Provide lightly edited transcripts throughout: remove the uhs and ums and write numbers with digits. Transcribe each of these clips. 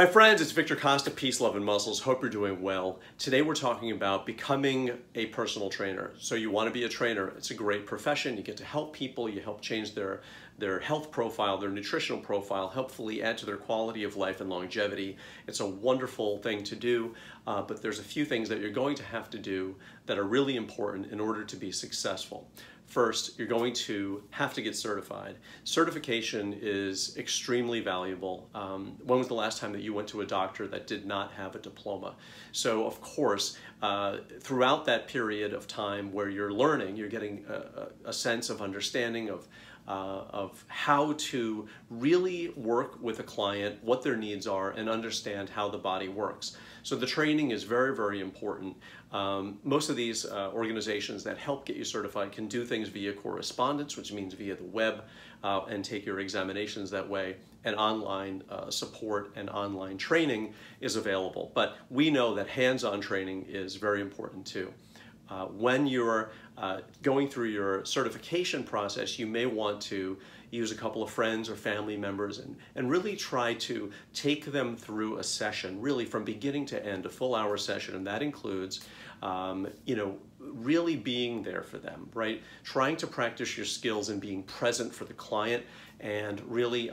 Hi friends, it's Victor Costa, Peace, Love, and Muscles. Hope you're doing well. Today we're talking about becoming a personal trainer. So you want to be a trainer. It's a great profession. You get to help people. You help change their health profile, their nutritional profile, helpfully add to their quality of life and longevity. It's a wonderful thing to do, but there's a few things that you're going to have to do that are really important in order to be successful. First, you're going to have to get certified. Certification is extremely valuable. When was the last time that you went to a doctor that did not have a diploma? So of course, throughout that period of time where you're learning, you're getting a sense of understanding of how to really work with a client, what their needs are, and understand how the body works. So the training is very, very important. Most of these organizations that help get you certified can do things via correspondence, which means via the web, and take your examinations that way. And online support and online training is available. But we know that hands-on training is very important too. When you're going through your certification process, you may want to use a couple of friends or family members and really try to take them through a session, really from beginning to end, a full hour session, and that includes really being there for them, right? Trying to practice your skills and being present for the client and really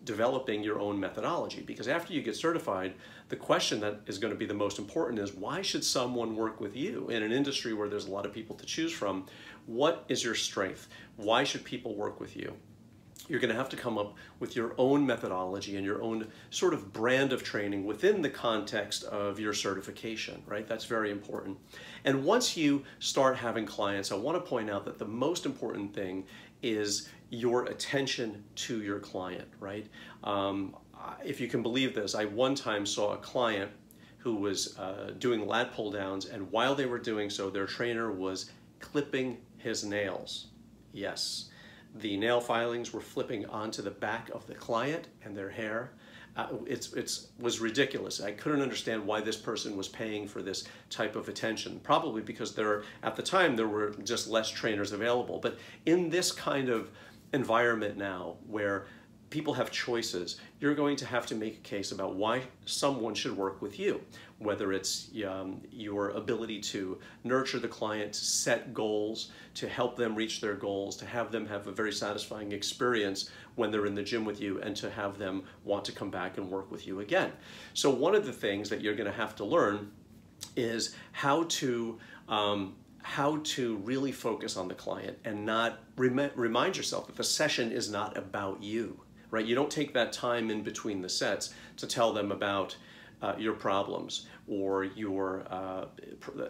developing your own methodology. Because after you get certified, the question that is going to be the most important is, why should someone work with you in an industry where there's a lot of people to choose from? What is your strength? Why should people work with you? You're going to have to come up with your own methodology and your own sort of brand of training within the context of your certification, right? That's very important. And once you start having clients, I want to point out that the most important thing is your attention to your client, right? If you can believe this, I one time saw a client who was doing lat pull downs, and while they were doing so, their trainer was clipping his nails. Yes. The nail filings were flipping onto the back of the client and their hair. It was ridiculous. I couldn't understand why this person was paying for this type of attention. Probably because at the time there were just less trainers available. But in this kind of environment now where people have choices, you're going to have to make a case about why someone should work with you. Whether it's your ability to nurture the client, to set goals, to help them reach their goals, to have them have a very satisfying experience when they're in the gym with you, and to have them want to come back and work with you again. So one of the things that you're going to have to learn is how to really focus on the client and not remind yourself that the session is not about you. Right? You don't take that time in between the sets to tell them about your problems or your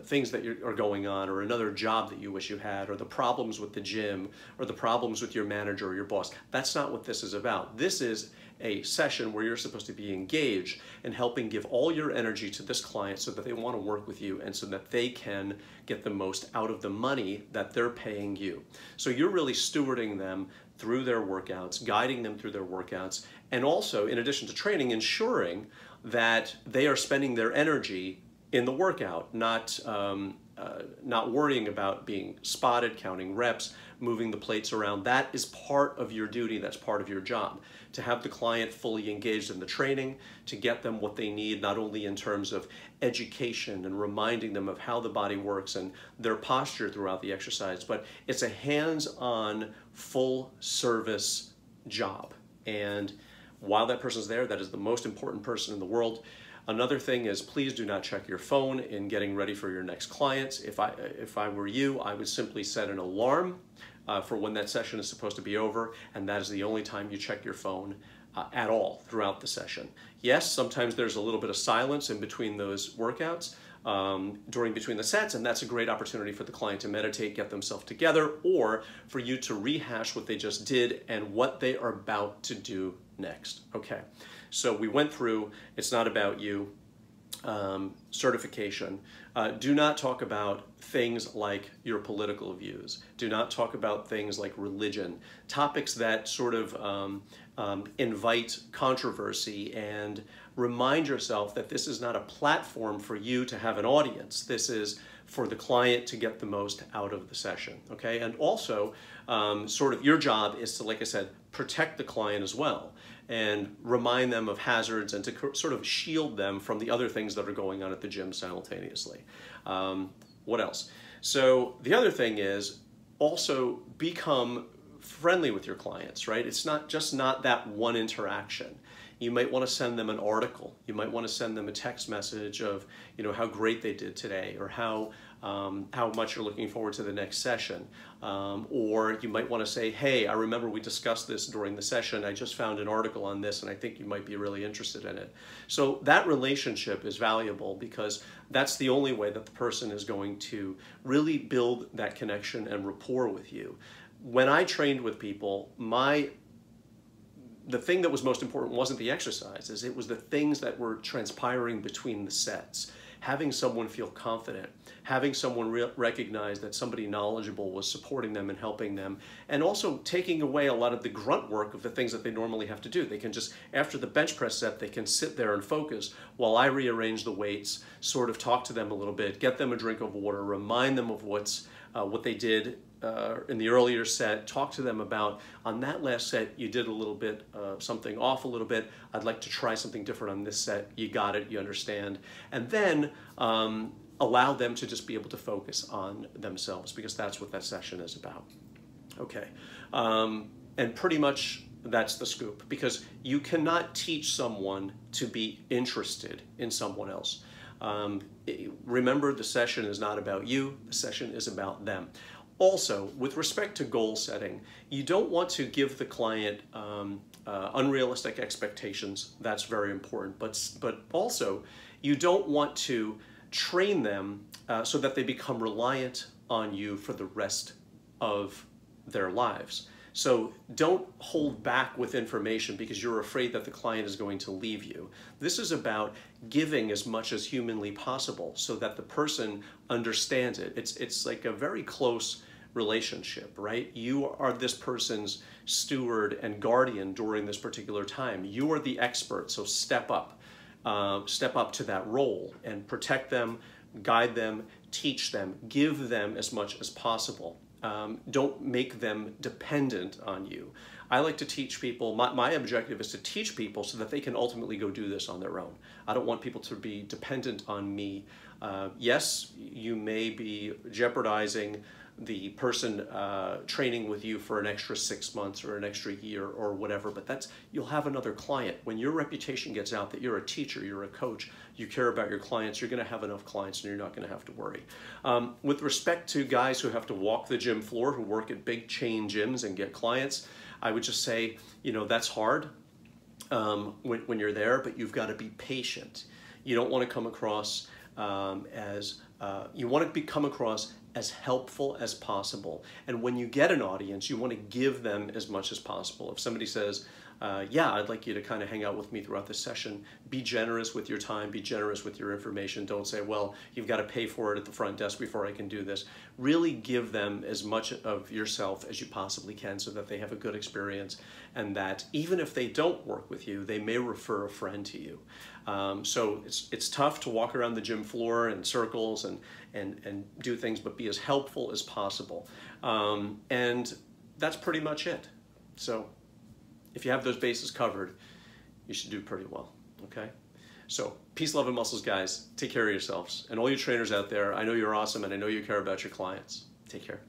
things that are going on, or another job that you wish you had, or the problems with the gym, or the problems with your manager or your boss. That's not what this is about. This is a session where you're supposed to be engaged and helping give all your energy to this client so that they want to work with you and so that they can get the most out of the money that they're paying you. So you're really stewarding them through their workouts, guiding them through their workouts, and also, in addition to training, ensuring that they are spending their energy in the workout, not worrying about being spotted, counting reps, moving the plates around. That is part of your duty, that's part of your job. To have the client fully engaged in the training, to get them what they need, not only in terms of education and reminding them of how the body works and their posture throughout the exercise, but it's a hands-on, full service job. And while that person's there, that is the most important person in the world. Another thing is, please do not check your phone in getting ready for your next clients. If I were you, I would simply set an alarm for when that session is supposed to be over, and that is the only time you check your phone at all throughout the session. Yes, sometimes there's a little bit of silence in between those workouts, between the sets, and that's a great opportunity for the client to meditate, get themselves together, or for you to rehash what they just did and what they are about to do next. Okay, so we went through, it's not about you, certification. Do not talk about things like your political views. Do not talk about things like religion, topics that sort of invite controversy, and remind yourself that this is not a platform for you to have an audience. This is for the client to get the most out of the session, okay? And also, sort of your job is to, like I said, protect the client as well. and remind them of hazards and to sort of shield them from the other things that are going on at the gym simultaneously. What else? So the other thing is also become friendly with your clients, right? It's not that one interaction. You might want to send them an article. You might want to send them a text message of, how great they did today, or how much you're looking forward to the next session. Or you might want to say, hey, I remember we discussed this during the session. I just found an article on this and I think you might be really interested in it. So that relationship is valuable because that's the only way that the person is going to really build that connection and rapport with you. When I trained with people, the thing that was most important wasn't the exercises, it was the things that were transpiring between the sets. Having someone feel confident, having someone recognize that somebody knowledgeable was supporting them and helping them, and also taking away a lot of the grunt work of the things that they normally have to do. They can just, after the bench press set, they can sit there and focus while I rearrange the weights, sort of talk to them a little bit, get them a drink of water, remind them of what they did in the earlier set, talk to them about, on that last set, you did a little bit, something off a little bit. I'd like to try something different on this set. You got it, you understand. And then allow them to just be able to focus on themselves because that's what that session is about. Okay, and pretty much that's the scoop because you cannot teach someone to be interested in someone else. Remember, the session is not about you, the session is about them. Also, with respect to goal setting, you don't want to give the client unrealistic expectations. That's very important. But also, you don't want to train them so that they become reliant on you for the rest of their lives. So don't hold back with information because you're afraid that the client is going to leave you. This is about giving as much as humanly possible so that the person understands it. It's like a very close relationship, right? You are this person's steward and guardian during this particular time. You are the expert, so step up to that role and protect them, guide them, teach them, give them as much as possible. Don't make them dependent on you. I like to teach people, my objective is to teach people so that they can ultimately go do this on their own. I don't want people to be dependent on me. Yes, you may be jeopardizing the person training with you for an extra 6 months or an extra year or whatever, but you'll have another client. When your reputation gets out that you're a teacher, you're a coach, you care about your clients, you're going to have enough clients and you're not going to have to worry. With respect to guys who have to walk the gym floor, who work at big chain gyms and get clients, I would just say, that's hard when you're there, but you've got to be patient. You don't want to come across come across as helpful as possible. And when you get an audience, you want to give them as much as possible. If somebody says, yeah, I'd like you to kind of hang out with me throughout the session, be generous with your time, be generous with your information. Don't say, well, you've got to pay for it at the front desk before I can do this. Really give them as much of yourself as you possibly can so that they have a good experience, and that even if they don't work with you, they may refer a friend to you. So it's tough to walk around the gym floor in circles and do things, but be as helpful as possible. And that's pretty much it. So if you have those bases covered, you should do pretty well, okay? So peace, love, and muscles, guys. Take care of yourselves. And all you trainers out there, I know you're awesome and I know you care about your clients. Take care.